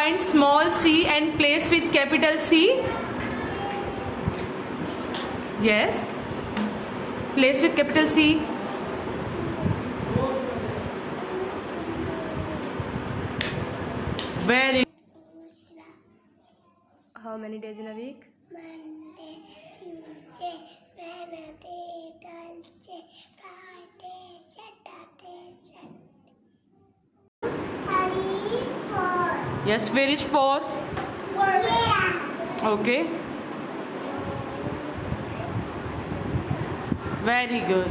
Find small c and place with capital C. Yes. Place with capital C. Very. How many days in a week? Monday, Tuesday, Wednesday, Thursday, Friday, Saturday, Sunday. 4. Yes, where is 4? Yeah. Okay. Very good.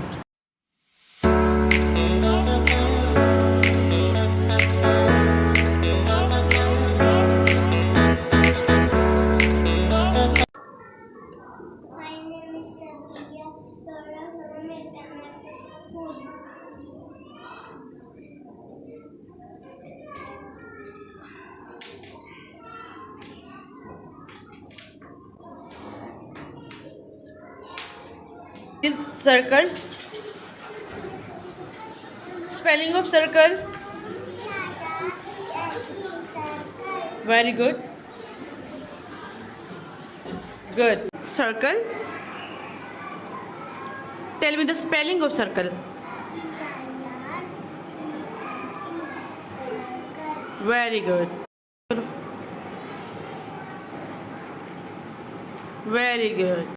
My name is Sabiya. Laurel Home International School. Is circle. Spelling of circle. Very good. Good. Circle. Tell me the spelling of circle. Very good. Very good.